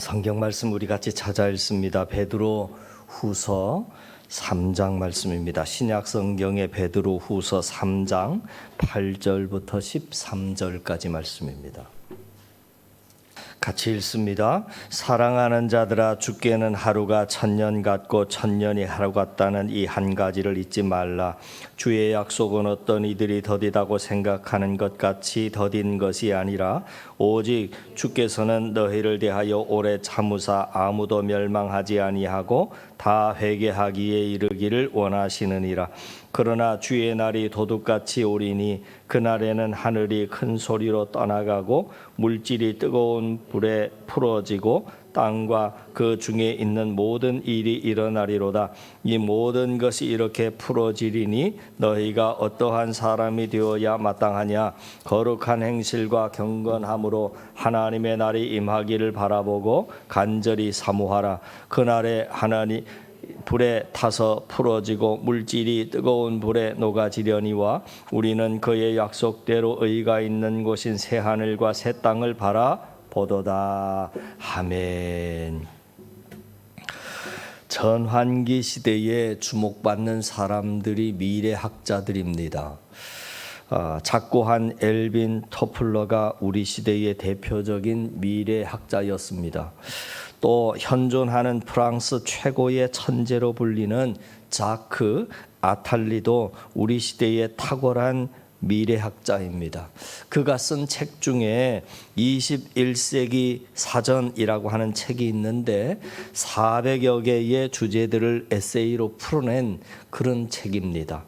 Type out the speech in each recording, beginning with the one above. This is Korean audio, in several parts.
성경 말씀 우리 같이 찾아 읽습니다. 베드로 후서 3장 말씀입니다. 신약 성경의 베드로 후서 3장 8절부터 13절까지 말씀입니다. 같이 읽습니다. 사랑하는 자들아, 주께는 하루가 천년 같고 천년이 하루 같다는 이 한 가지를 잊지 말라. 주의 약속은 어떤 이들이 더디다고 생각하는 것 같이 더딘 것이 아니라 오직 주께서는 너희를 대하여 오래 참으사 아무도 멸망하지 아니하고 다 회개하기에 이르기를 원하시느니라. 그러나 주의 날이 도둑같이 오리니 그날에는 하늘이 큰 소리로 떠나가고 물질이 뜨거운 불에 풀어지고 땅과 그 중에 있는 모든 일이 일어나리로다. 이 모든 것이 이렇게 풀어지리니 너희가 어떠한 사람이 되어야 마땅하냐? 거룩한 행실과 경건함으로 하나님의 날이 임하기를 바라보고 간절히 사모하라. 그날에 하나님 불에 타서 풀어지고 물질이 뜨거운 불에 녹아지려니와 우리는 그의 약속대로 의가 있는 곳인 새 하늘과 새 땅을 바라보도다. 아멘. 전환기 시대에 주목받는 사람들이 미래학자들입니다. 작고한 엘빈 토플러가 우리 시대의 대표적인 미래학자였습니다. 또 현존하는 프랑스 최고의 천재로 불리는 자크 아탈리도 우리 시대의 탁월한 미래학자입니다. 그가 쓴 책 중에 21세기 사전이라고 하는 책이 있는데 400여 개의 주제들을 에세이로 풀어낸 그런 책입니다.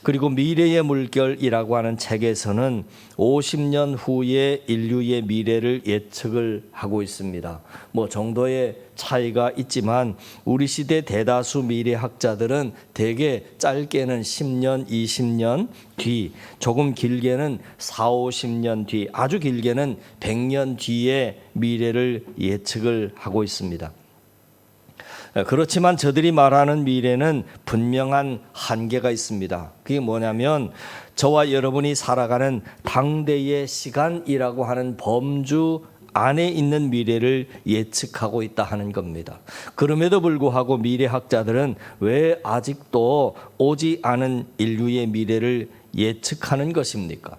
그리고 미래의 물결이라고 하는 책에서는 50년 후의 인류의 미래를 예측을 하고 있습니다. 뭐 정도의 차이가 있지만 우리 시대 대다수 미래학자들은 대개 짧게는 10년, 20년 뒤, 조금 길게는 4, 50년 뒤, 아주 길게는 100년 뒤의 미래를 예측을 하고 있습니다. 그렇지만 저들이 말하는 미래는 분명한 한계가 있습니다. 그게 뭐냐면 저와 여러분이 살아가는 당대의 시간이라고 하는 범주 안에 있는 미래를 예측하고 있다 하는 겁니다. 그럼에도 불구하고 미래학자들은 왜 아직도 오지 않은 인류의 미래를 예측하는 것입니까?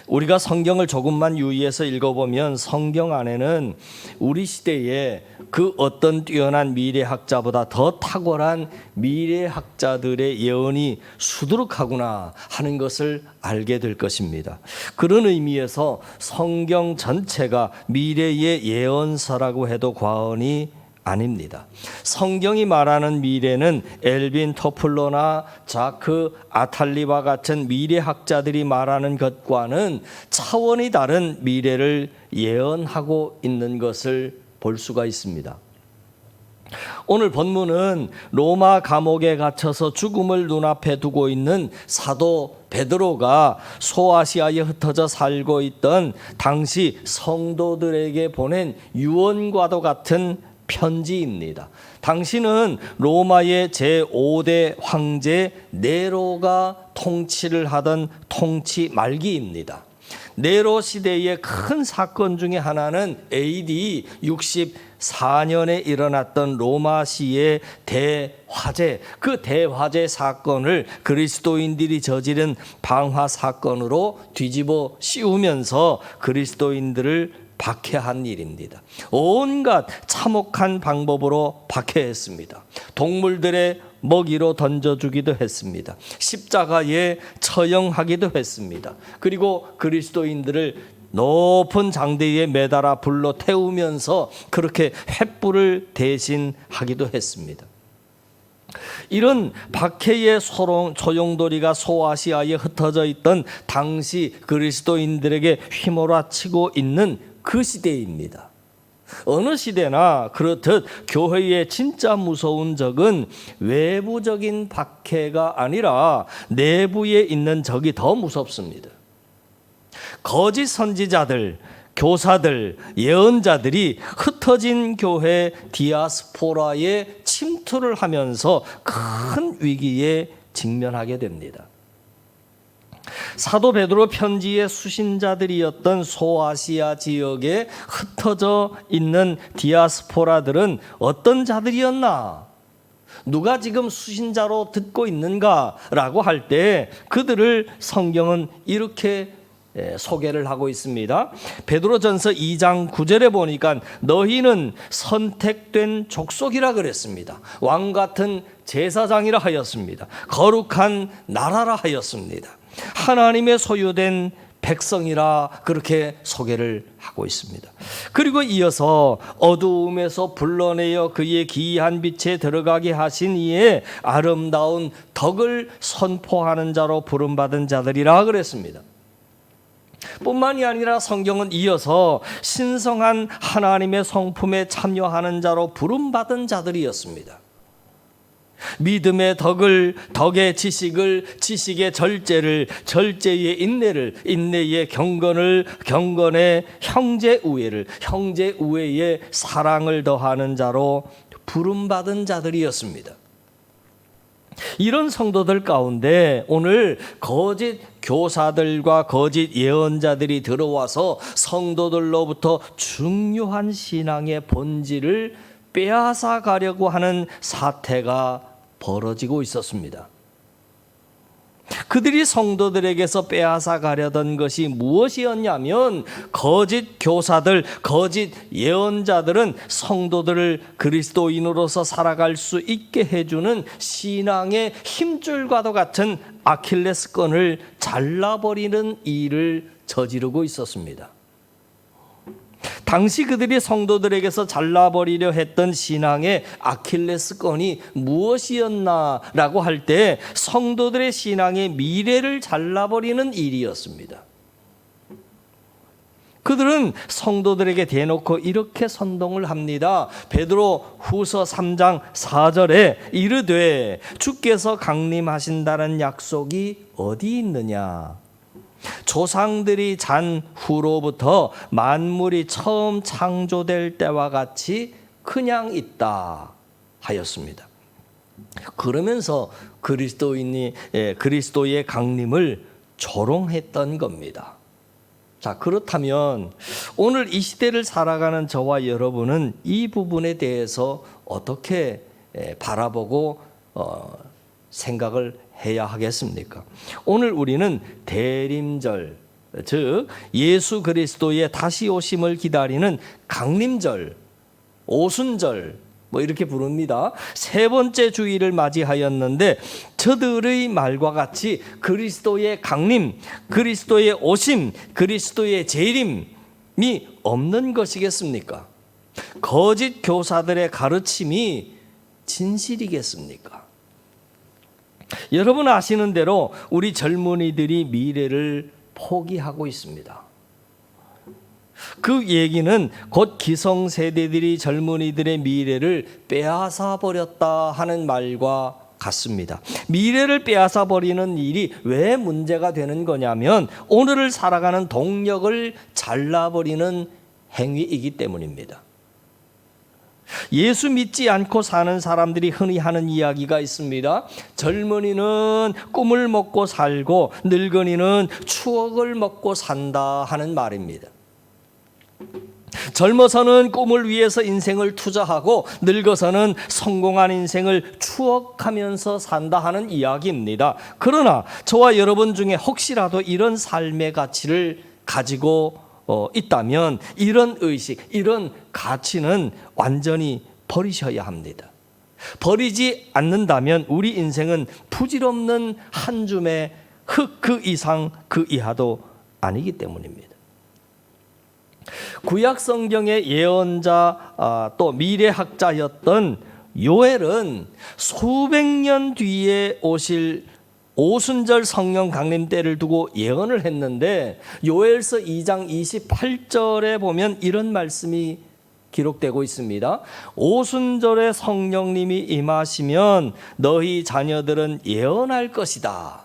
우리가 성경을 조금만 유의해서 읽어보면 성경 안에는 우리 시대에 그 어떤 뛰어난 미래학자보다 더 탁월한 미래학자들의 예언이 수두룩하구나 하는 것을 알게 될 것입니다. 그런 의미에서 성경 전체가 미래의 예언서라고 해도 과언이 아닙니다. 성경이 말하는 미래는 엘빈 토플러나 자크 아탈리와 같은 미래학자들이 말하는 것과는 차원이 다른 미래를 예언하고 있는 것을 볼 수가 있습니다. 오늘 본문은 로마 감옥에 갇혀서 죽음을 눈앞에 두고 있는 사도 베드로가 소아시아에 흩어져 살고 있던 당시 성도들에게 보낸 유언과도 같은 편지입니다. 당시는 로마의 제5대 황제 네로가 통치를 하던 통치 말기입니다. 네로 시대의 큰 사건 중에 하나는 AD 64년에 일어났던 로마시의 대화재, 그 대화재 사건을 그리스도인들이 저지른 방화 사건으로 뒤집어 씌우면서 그리스도인들을 박해한 일입니다. 온갖 참혹한 방법으로 박해했습니다. 동물들의 먹이로 던져주기도 했습니다. 십자가에 처형하기도 했습니다. 그리고 그리스도인들을 높은 장대에 매달아 불로 태우면서 그렇게 횃불을 대신하기도 했습니다. 이런 박해의 소용돌이가 소아시아에 흩어져 있던 당시 그리스도인들에게 휘몰아치고 있는 그 시대입니다. 어느 시대나 그렇듯 교회의 진짜 무서운 적은 외부적인 박해가 아니라 내부에 있는 적이 더 무섭습니다. 거짓 선지자들, 교사들, 예언자들이 흩어진 교회 디아스포라에 침투를 하면서 큰 위기에 직면하게 됩니다. 사도 베드로 편지의 수신자들이었던 소아시아 지역에 흩어져 있는 디아스포라들은 어떤 자들이었나? 누가 지금 수신자로 듣고 있는가라고 할 때 그들을 성경은 이렇게 소개를 하고 있습니다. 베드로전서 2장 9절에 보니까 너희는 선택된 족속이라 그랬습니다. 왕 같은 제사장이라 하였습니다. 거룩한 나라라 하였습니다. 하나님의 소유된 백성이라 그렇게 소개를 하고 있습니다. 그리고 이어서 어두움에서 불러내어 그의 기이한 빛에 들어가게 하신 이의 아름다운 덕을 선포하는 자로 부름받은 자들이라 그랬습니다. 뿐만이 아니라 성경은 이어서 신성한 하나님의 성품에 참여하는 자로 부름받은 자들이었습니다. 믿음의 덕을, 덕의 지식을, 지식의 절제를, 절제의 인내를, 인내의 경건을, 경건의 형제 우애를, 형제 우애의 사랑을 더하는 자로 부름받은 자들이었습니다. 이런 성도들 가운데 오늘 거짓 교사들과 거짓 예언자들이 들어와서 성도들로부터 중요한 신앙의 본질을 빼앗아 가려고 하는 사태가 벌어지고 있었습니다. 그들이 성도들에게서 빼앗아 가려던 것이 무엇이었냐면 거짓 교사들, 거짓 예언자들은 성도들을 그리스도인으로서 살아갈 수 있게 해주는 신앙의 힘줄과도 같은 아킬레스건을 잘라버리는 일을 저지르고 있었습니다. 당시 그들이 성도들에게서 잘라버리려 했던 신앙의 아킬레스건이 무엇이었나라고 할 때 성도들의 신앙의 미래를 잘라버리는 일이었습니다. 그들은 성도들에게 대놓고 이렇게 선동을 합니다. 베드로 후서 3장 4절에 이르되 주께서 강림하신다는 약속이 어디 있느냐? 조상들이 잔 후로부터 만물이 처음 창조될 때와 같이 그냥 있다 하였습니다. 그러면서 그리스도의 강림을 조롱했던 겁니다. 자, 그렇다면 오늘 이 시대를 살아가는 저와 여러분은 이 부분에 대해서 어떻게 바라보고 생각을 해야 하겠습니까? 오늘 우리는 대림절, 즉 예수 그리스도의 다시 오심을 기다리는 강림절, 오순절 이렇게 부릅니다. 세 번째 주일을 맞이하였는데 저들의 말과 같이 그리스도의 강림, 그리스도의 오심, 그리스도의 재림이 없는 것이겠습니까? 거짓 교사들의 가르침이 진실이겠습니까? 여러분 아시는 대로 우리 젊은이들이 미래를 포기하고 있습니다. 그 얘기는 곧 기성세대들이 젊은이들의 미래를 빼앗아 버렸다 하는 말과 같습니다. 미래를 빼앗아 버리는 일이 왜 문제가 되는 거냐면 오늘을 살아가는 동력을 잘라버리는 행위이기 때문입니다. 예수 믿지 않고 사는 사람들이 흔히 하는 이야기가 있습니다. 젊은이는 꿈을 먹고 살고 늙은이는 추억을 먹고 산다 하는 말입니다. 젊어서는 꿈을 위해서 인생을 투자하고 늙어서는 성공한 인생을 추억하면서 산다 하는 이야기입니다. 그러나 저와 여러분 중에 혹시라도 이런 삶의 가치를 가지고 있다면 이런 의식, 이런 가치는 완전히 버리셔야 합니다. 버리지 않는다면 우리 인생은 부질없는 한 줌의 흙 그 이상 그 이하도 아니기 때문입니다. 구약 성경의 예언자 또 미래학자였던 요엘은 수백 년 뒤에 오실 오순절 성령 강림 때를 두고 예언을 했는데 요엘서 2장 28절에 보면 이런 말씀이 기록되고 있습니다. 오순절에 성령님이 임하시면 너희 자녀들은 예언할 것이다.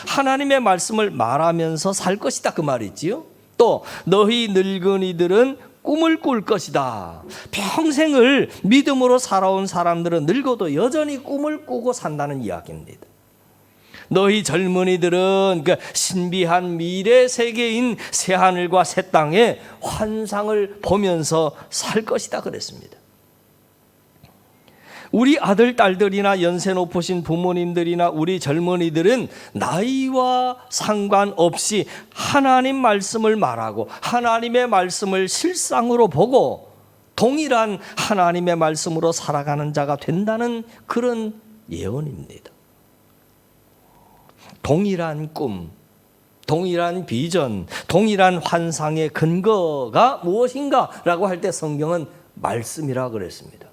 하나님의 말씀을 말하면서 살 것이다 그 말이지요. 또 너희 늙은이들은 꿈을 꿀 것이다. 평생을 믿음으로 살아온 사람들은 늙어도 여전히 꿈을 꾸고 산다는 이야기입니다. 너희 젊은이들은 그 신비한 미래 세계인 새하늘과 새 땅의 환상을 보면서 살 것이다 그랬습니다. 우리 아들, 딸들이나 연세 높으신 부모님들이나 우리 젊은이들은 나이와 상관없이 하나님 말씀을 말하고 하나님의 말씀을 실상으로 보고 동일한 하나님의 말씀으로 살아가는 자가 된다는 그런 예언입니다. 동일한 꿈, 동일한 비전, 동일한 환상의 근거가 무엇인가라고 할 때 성경은 말씀이라 그랬습니다.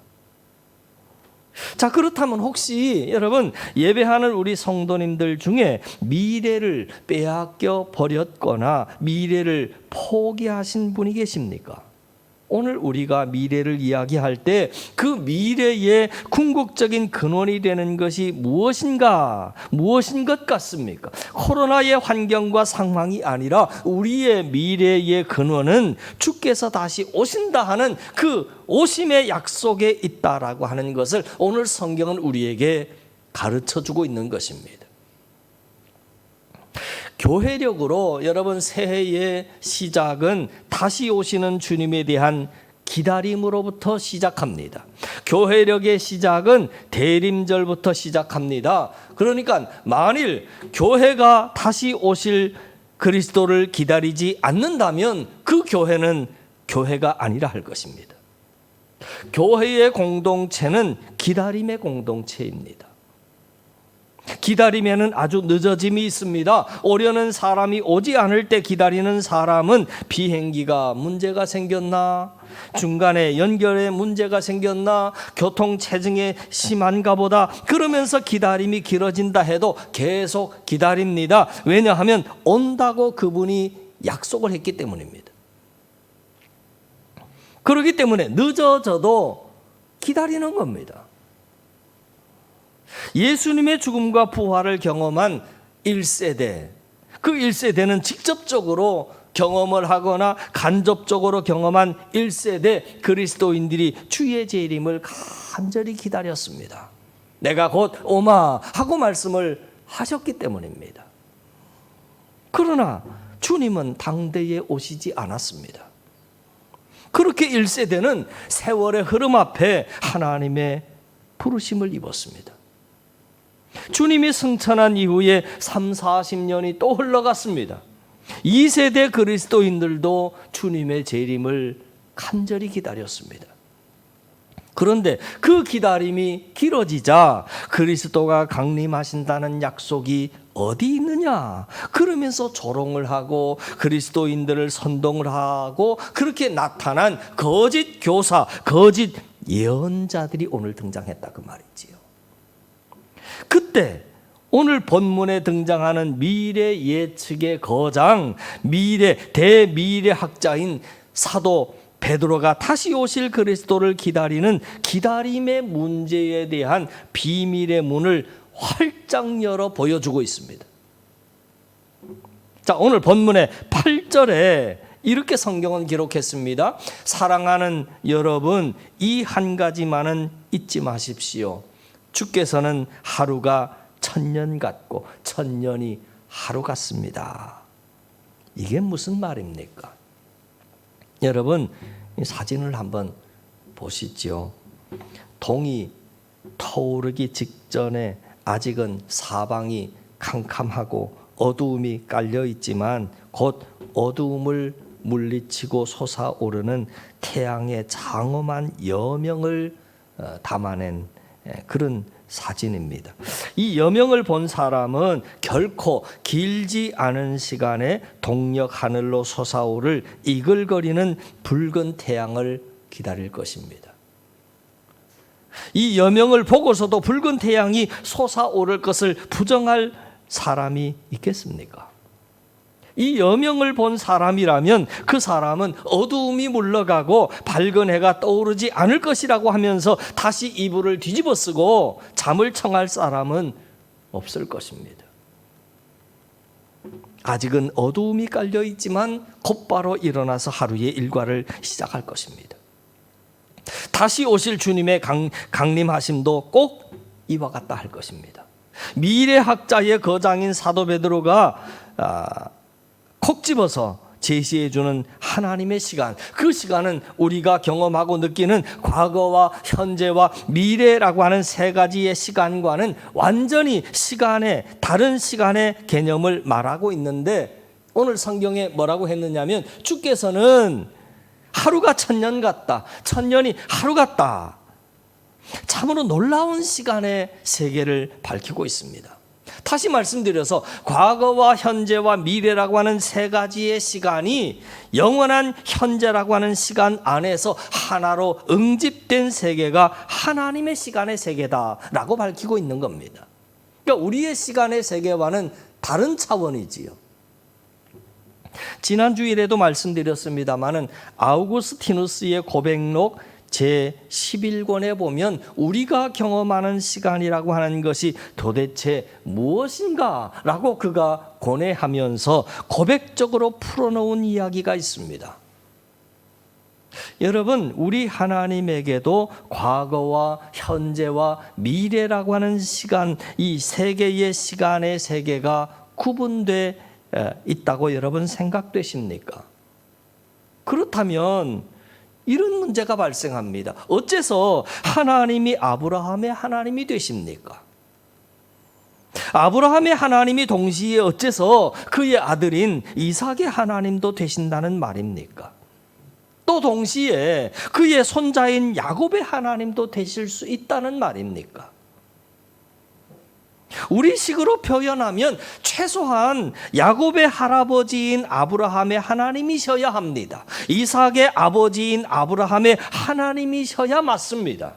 자, 그렇다면 혹시 여러분 예배하는 우리 성도님들 중에 미래를 빼앗겨 버렸거나 미래를 포기하신 분이 계십니까? 오늘 우리가 미래를 이야기할 때 그 미래의 궁극적인 근원이 되는 것이 무엇인 것 같습니까? 코로나의 환경과 상황이 아니라 우리의 미래의 근원은 주께서 다시 오신다 하는 그 오심의 약속에 있다라고 하는 것을 오늘 성경은 우리에게 가르쳐주고 있는 것입니다. 교회력으로 여러분 새해의 시작은 다시 오시는 주님에 대한 기다림으로부터 시작합니다. 교회력의 시작은 대림절부터 시작합니다. 그러니까 만일 교회가 다시 오실 그리스도를 기다리지 않는다면 그 교회는 교회가 아니라 할 것입니다. 교회의 공동체는 기다림의 공동체입니다. 기다림에는 아주 늦어짐이 있습니다. 오려는 사람이 오지 않을 때 기다리는 사람은 비행기가 문제가 생겼나? 중간에 연결에 문제가 생겼나? 교통체증에 심한가 보다. 그러면서 기다림이 길어진다 해도 계속 기다립니다. 왜냐하면 온다고 그분이 약속을 했기 때문입니다. 그렇기 때문에 늦어져도 기다리는 겁니다. 예수님의 죽음과 부활을 경험한 1세대, 그 1세대는 직접적으로 경험을 하거나 간접적으로 경험한 1세대 그리스도인들이 주의 재림을 간절히 기다렸습니다. 내가 곧 오마 하고 말씀을 하셨기 때문입니다. 그러나 주님은 당대에 오시지 않았습니다. 그렇게 1세대는 세월의 흐름 앞에 하나님의 부르심을 입었습니다. 주님이 승천한 이후에 30-40년이 또 흘러갔습니다. 2세대 그리스도인들도 주님의 재림을 간절히 기다렸습니다. 그런데 그 기다림이 길어지자 그리스도가 강림하신다는 약속이 어디 있느냐? 그러면서 조롱을 하고 그리스도인들을 선동을 하고 그렇게 나타난 거짓 교사, 거짓 예언자들이 오늘 등장했다 그 말이지요. 그때 오늘 본문에 등장하는 미래 예측의 거장, 대미래학자인 사도 베드로가 다시 오실 그리스도를 기다리는 기다림의 문제에 대한 비밀의 문을 활짝 열어 보여주고 있습니다. 자, 오늘 본문의 8절에 이렇게 성경은 기록했습니다. 사랑하는 여러분, 이 한 가지만은 잊지 마십시오. 주께서는 하루가 1000년 같고 1000년이 하루 같습니다. 이게 무슨 말입니까? 여러분, 이 사진을 한번 보시죠. 동이 타오르기 직전에 아직은 사방이 캄캄하고 어두움이 깔려 있지만 곧 어두움을 물리치고 솟아오르는 태양의 장엄한 여명을 담아낸 그런 사진입니다. 이 여명을 본 사람은 결코 길지 않은 시간에 동력 하늘로 솟아오를 이글거리는 붉은 태양을 기다릴 것입니다. 이 여명을 보고서도 붉은 태양이 솟아오를 것을 부정할 사람이 있겠습니까? 이 여명을 본 사람이라면 그 사람은 어두움이 물러가고 밝은 해가 떠오르지 않을 것이라고 하면서 다시 이불을 뒤집어 쓰고 잠을 청할 사람은 없을 것입니다. 아직은 어두움이 깔려 있지만 곧바로 일어나서 하루의 일과를 시작할 것입니다. 다시 오실 주님의 강림하심도 꼭 이와 같다 할 것입니다. 미래학자의 거장인 사도 베드로가 콕 집어서 제시해주는 하나님의 시간, 그 시간은 우리가 경험하고 느끼는 과거와 현재와 미래라고 하는 세 가지의 시간과는 완전히 다른 시간의 개념을 말하고 있는데, 오늘 성경에 뭐라고 했느냐면 주께서는 하루가 천년 같다, 천년이 하루 같다. 참으로 놀라운 시간의 세계를 밝히고 있습니다. 다시 말씀드려서 과거와 현재와 미래라고 하는 세 가지의 시간이 영원한 현재라고 하는 시간 안에서 하나로 응집된 세계가 하나님의 시간의 세계다라고 밝히고 있는 겁니다. 그러니까 우리의 시간의 세계와는 다른 차원이지요. 지난 주일에도 말씀드렸습니다마는 아우구스티누스의 고백록 제11권에 보면 우리가 경험하는 시간이라고 하는 것이 도대체 무엇인가 라고 그가 고뇌하면서 고백적으로 풀어놓은 이야기가 있습니다. 여러분, 우리 하나님에게도 과거와 현재와 미래라고 하는 시간, 이 세 개의 시간의 세계가 구분되어 있다고 여러분 생각되십니까? 그렇다면 이런 문제가 발생합니다. 어째서 하나님이 아브라함의 하나님이 되십니까? 아브라함의 하나님이 동시에 어째서 그의 아들인 이삭의 하나님도 되신다는 말입니까? 또 동시에 그의 손자인 야곱의 하나님도 되실 수 있다는 말입니까? 우리식으로 표현하면 최소한 야곱의 할아버지인 아브라함의 하나님이셔야 합니다. 이삭의 아버지인 아브라함의 하나님이셔야 맞습니다.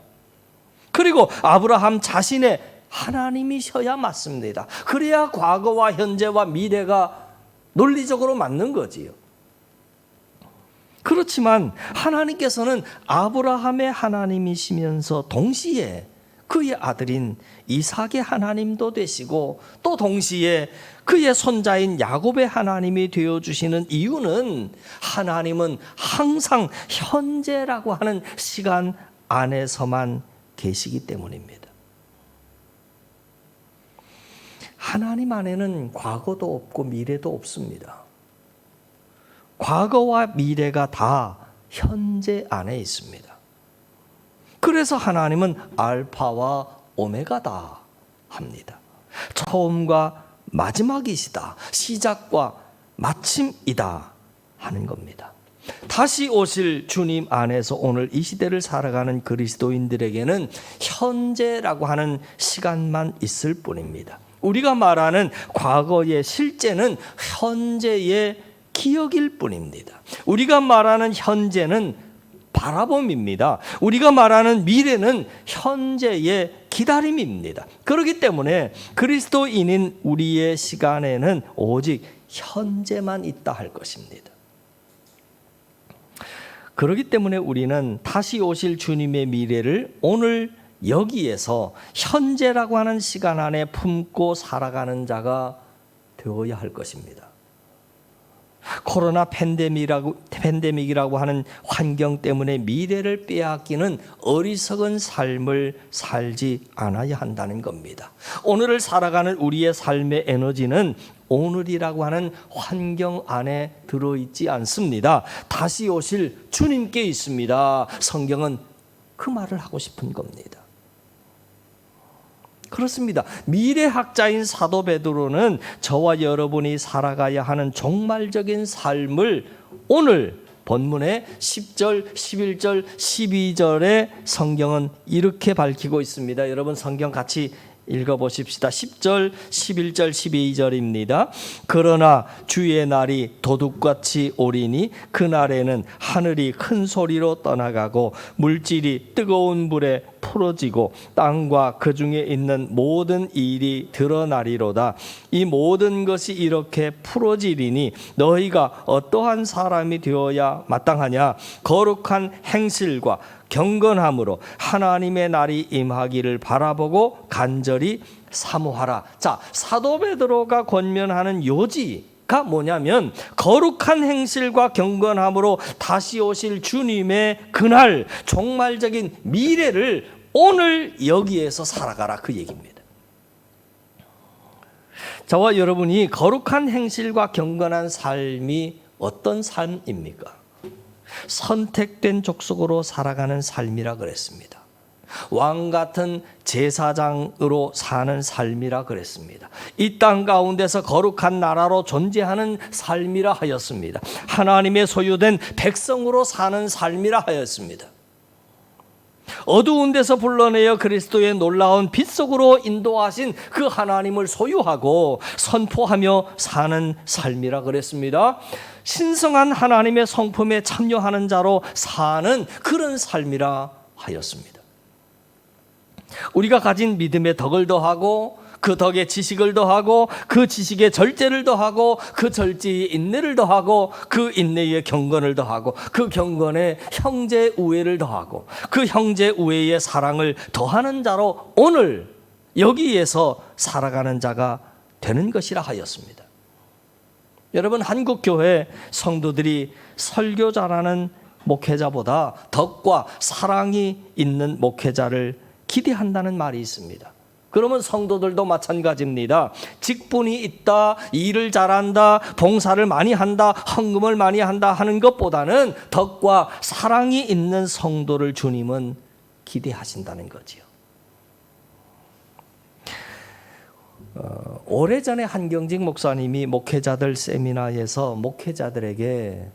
그리고 아브라함 자신의 하나님이셔야 맞습니다. 그래야 과거와 현재와 미래가 논리적으로 맞는 거지요. 그렇지만 하나님께서는 아브라함의 하나님이시면서 동시에 그의 아들인 이삭의 하나님도 되시고 또 동시에 그의 손자인 야곱의 하나님이 되어주시는 이유는 하나님은 항상 현재라고 하는 시간 안에서만 계시기 때문입니다. 하나님 안에는 과거도 없고 미래도 없습니다. 과거와 미래가 다 현재 안에 있습니다. 그래서 하나님은 알파와 오메가다 합니다. 처음과 마지막이시다, 시작과 마침이다 하는 겁니다. 다시 오실 주님 안에서 오늘 이 시대를 살아가는 그리스도인들에게는 현재라고 하는 시간만 있을 뿐입니다. 우리가 말하는 과거의 실제는 현재의 기억일 뿐입니다. 우리가 말하는 현재는 바라봄입니다. 우리가 말하는 미래는 현재의 기다림입니다. 그렇기 때문에 그리스도인인 우리의 시간에는 오직 현재만 있다 할 것입니다. 그렇기 때문에 우리는 다시 오실 주님의 미래를 오늘 여기에서 현재라고 하는 시간 안에 품고 살아가는 자가 되어야 할 것입니다. 코로나 팬데믹이라고 하는 환경 때문에 미래를 빼앗기는 어리석은 삶을 살지 않아야 한다는 겁니다. 오늘을 살아가는 우리의 삶의 에너지는 오늘이라고 하는 환경 안에 들어있지 않습니다. 다시 오실 주님께 있습니다. 성경은 그 말을 하고 싶은 겁니다. 그렇습니다. 미래학자인 사도 베드로는 저와 여러분이 살아가야 하는 종말적인 삶을 오늘 본문의 10절, 11절, 12절의 성경은 이렇게 밝히고 있습니다. 여러분 성경 같이 읽어보십시다. 10절, 11절, 12절입니다. 그러나 주의 날이 도둑같이 오리니 그날에는 하늘이 큰 소리로 떠나가고 물질이 뜨거운 불에 풀어지고 땅과 그 중에 있는 모든 일이 드러나리로다. 이 모든 것이 이렇게 풀어지리니 너희가 어떠한 사람이 되어야 마땅하냐? 거룩한 행실과 경건함으로 하나님의 날이 임하기를 바라보고 간절히 사모하라. 자, 사도 베드로가 권면하는 요지가 뭐냐면 거룩한 행실과 경건함으로 다시 오실 주님의 그날 종말적인 미래를 오늘 여기에서 살아가라 그 얘기입니다. 저와 여러분이 거룩한 행실과 경건한 삶이 어떤 삶입니까? 선택된 족속으로 살아가는 삶이라 그랬습니다. 왕 같은 제사장으로 사는 삶이라 그랬습니다. 이 땅 가운데서 거룩한 나라로 존재하는 삶이라 하였습니다. 하나님의 소유된 백성으로 사는 삶이라 하였습니다. 어두운 데서 불러내어 그리스도의 놀라운 빛 속으로 인도하신 그 하나님을 소유하고 선포하며 사는 삶이라 그랬습니다. 신성한 하나님의 성품에 참여하는 자로 사는 그런 삶이라 하였습니다. 우리가 가진 믿음의 덕을 더하고 그 덕에 지식을 더하고 그 지식에 절제를 더하고 그 절제에 인내를 더하고 그 인내에 경건을 더하고 그 경건에 형제 우애를 더하고 그 형제 우애에 사랑을 더하는 자로 오늘 여기에서 살아가는 자가 되는 것이라 하였습니다. 여러분, 한국 교회 성도들이 설교자라는 목회자보다 덕과 사랑이 있는 목회자를 기대한다는 말이 있습니다. 그러면 성도들도 마찬가지입니다. 직분이 있다, 일을 잘한다, 봉사를 많이 한다, 헌금을 많이 한다 하는 것보다는 덕과 사랑이 있는 성도를 주님은 기대하신다는 거지요. 오래전에 한경직 목사님이 목회자들 세미나에서 목회자들에게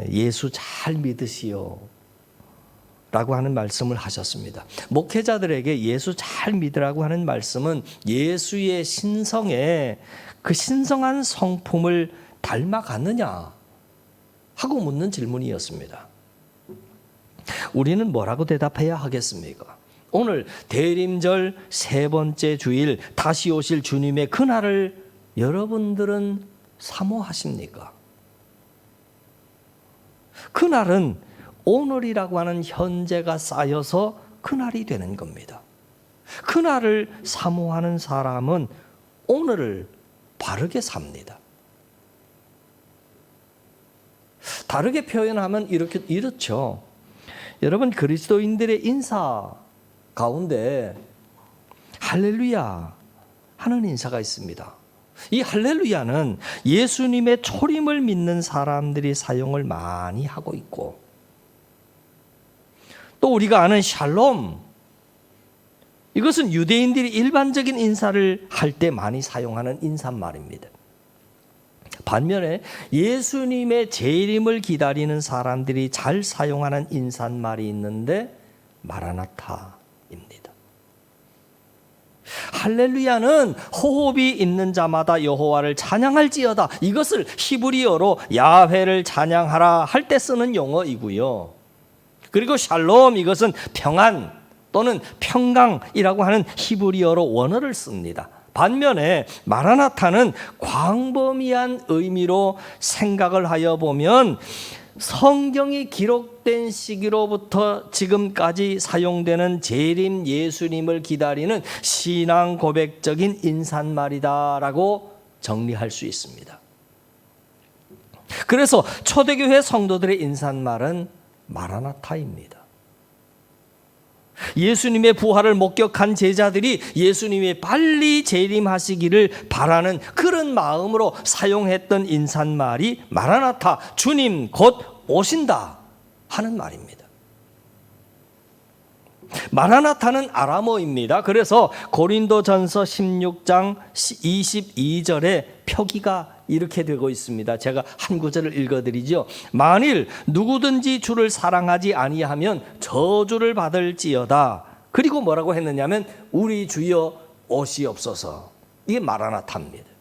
예수 잘 믿으시오 라고 하는 말씀을 하셨습니다. 목회자들에게 예수 잘 믿으라고 하는 말씀은 예수의 신성에 그 신성한 성품을 닮아갔느냐 하고 묻는 질문이었습니다. 우리는 뭐라고 대답해야 하겠습니까? 오늘 대림절 세 번째 주일 다시 오실 주님의 그날을 여러분들은 사모하십니까? 그날은 오늘이라고 하는 현재가 쌓여서 그날이 되는 겁니다. 그날을 사모하는 사람은 오늘을 바르게 삽니다. 다르게 표현하면 이렇죠. 여러분, 그리스도인들의 인사 가운데 할렐루야 하는 인사가 있습니다. 이 할렐루야는 예수님의 초림을 믿는 사람들이 사용을 많이 하고 있고, 또 우리가 아는 샬롬, 이것은 유대인들이 일반적인 인사를 할 때 많이 사용하는 인사말입니다. 반면에 예수님의 재림을 기다리는 사람들이 잘 사용하는 인사말이 있는데 마라나타입니다. 할렐루야는 호흡이 있는 자마다 여호와를 찬양할지어다, 이것을 히브리어로 야훼를 찬양하라 할 때 쓰는 용어이고요. 그리고 샬롬, 이것은 평안 또는 평강이라고 하는 히브리어로 원어를 씁니다. 반면에 마라나타는 광범위한 의미로 생각을 하여 보면 성경이 기록된 시기로부터 지금까지 사용되는 재림 예수님을 기다리는 신앙 고백적인 인사말이다라고 정리할 수 있습니다. 그래서 초대교회 성도들의 인사말은 마라나타입니다. 예수님의 부활을 목격한 제자들이 예수님이 빨리 재림하시기를 바라는 그런 마음으로 사용했던 인사말이 마라나타, 주님 곧 오신다 하는 말입니다. 마라나타는 아람어입니다. 그래서 고린도전서 16장 22절에 표기가 이렇게 되고 있습니다. 제가 한 구절을 읽어드리죠. 만일 누구든지 주를 사랑하지 아니하면 저주를 받을지어다. 그리고 뭐라고 했느냐면 우리 주여 오시옵소서. 이게 마라나타입니다.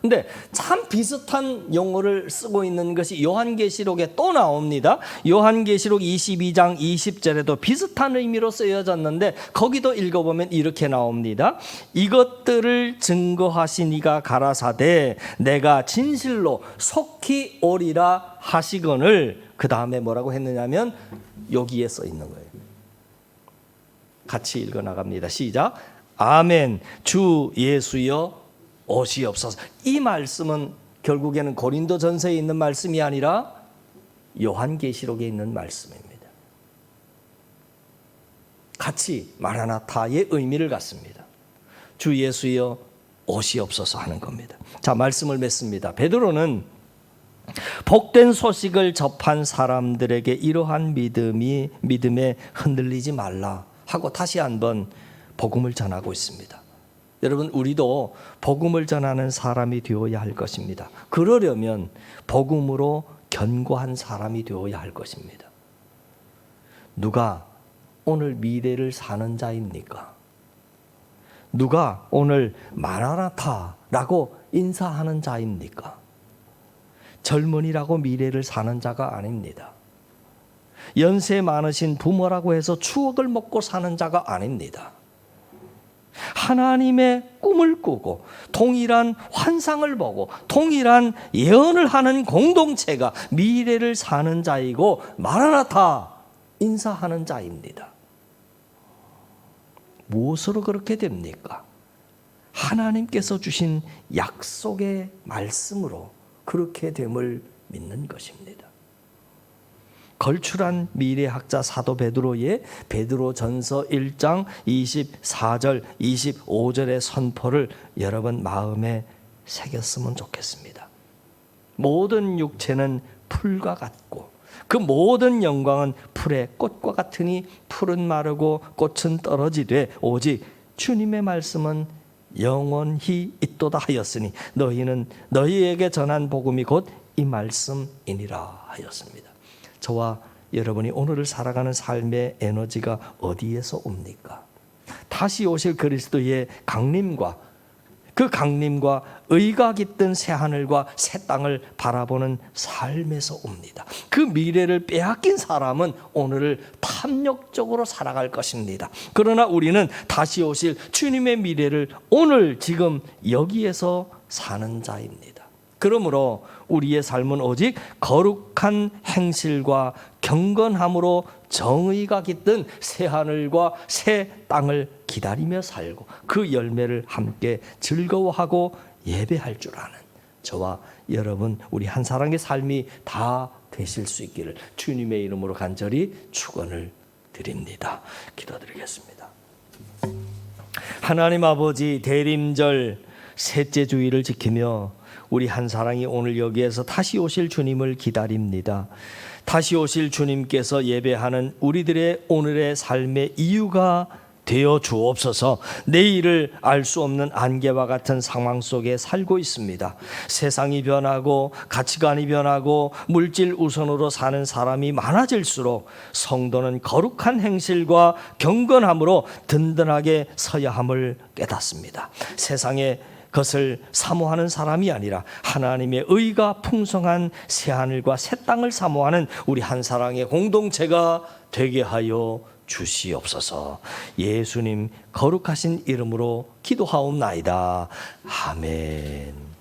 근데 참 비슷한 용어를 쓰고 있는 것이 요한계시록에 또 나옵니다. 요한계시록 22장 20절에도 비슷한 의미로 쓰여졌는데 거기도 읽어보면 이렇게 나옵니다. 이것들을 증거하신 이가 가라사대 내가 진실로 속히 오리라 하시거늘, 그 다음에 뭐라고 했느냐면 여기에 써 있는 거예요. 같이 읽어 나갑니다. 시작. 아멘. 주 예수여 오시옵소서. 이 말씀은 결국에는 고린도전서에 있는 말씀이 아니라 요한계시록에 있는 말씀입니다. 같이 마라나타의 의미를 갖습니다. 주 예수여 오시옵소서 하는 겁니다. 자, 말씀을 맺습니다. 베드로는 복된 소식을 접한 사람들에게 이러한 믿음에 흔들리지 말라 하고 다시 한번 복음을 전하고 있습니다. 여러분, 우리도 복음을 전하는 사람이 되어야 할 것입니다. 그러려면 복음으로 견고한 사람이 되어야 할 것입니다. 누가 오늘 미래를 사는 자입니까? 누가 오늘 마라나타라고 인사하는 자입니까? 젊은이라고 미래를 사는 자가 아닙니다. 연세 많으신 부모라고 해서 추억을 먹고 사는 자가 아닙니다. 하나님의 꿈을 꾸고 동일한 환상을 보고 동일한 예언을 하는 공동체가 미래를 사는 자이고 마라나타 인사하는 자입니다. 무엇으로 그렇게 됩니까? 하나님께서 주신 약속의 말씀으로 그렇게 됨을 믿는 것입니다. 걸출한 미래학자 사도 베드로의 베드로전서 1장 24절 25절의 선포를 여러분 마음에 새겼으면 좋겠습니다. 모든 육체는 풀과 같고 그 모든 영광은 풀의 꽃과 같으니 풀은 마르고 꽃은 떨어지되 오직 주님의 말씀은 영원히 있도다 하였으니 너희는 너희에게 전한 복음이 곧 이 말씀이니라 하였습니다. 저와 여러분이 오늘을 살아가는 삶의 에너지가 어디에서 옵니까? 다시 오실 그리스도의 강림과 그 강림과 의가 깃든 새하늘과 새 땅을 바라보는 삶에서 옵니다. 그 미래를 빼앗긴 사람은 오늘을 탐욕적으로 살아갈 것입니다. 그러나 우리는 다시 오실 주님의 미래를 오늘 지금 여기에서 사는 자입니다. 그러므로 우리의 삶은 오직 거룩한 행실과 경건함으로 정의가 깃든 새하늘과 새 땅을 기다리며 살고 그 열매를 함께 즐거워하고 예배할 줄 아는 저와 여러분 우리 한 사람의 삶이 다 되실 수 있기를 주님의 이름으로 간절히 축원을 드립니다. 기도드리겠습니다. 하나님 아버지, 대림절 셋째 주일을 지키며 우리 한 사랑이 오늘 여기에서 다시 오실 주님을 기다립니다. 다시 오실 주님께서 예배하는 우리들의 오늘의 삶의 이유가 되어 주옵소서. 내일을 알 수 없는 안개와 같은 상황 속에 살고 있습니다. 세상이 변하고 가치관이 변하고 물질 우선으로 사는 사람이 많아질수록 성도는 거룩한 행실과 경건함으로 든든하게 서야 함을 깨닫습니다. 세상에 그것을 사모하는 사람이 아니라 하나님의 의가 풍성한 새하늘과 새 땅을 사모하는 우리 한 사랑의 공동체가 되게 하여 주시옵소서. 예수님 거룩하신 이름으로 기도하옵나이다. 아멘.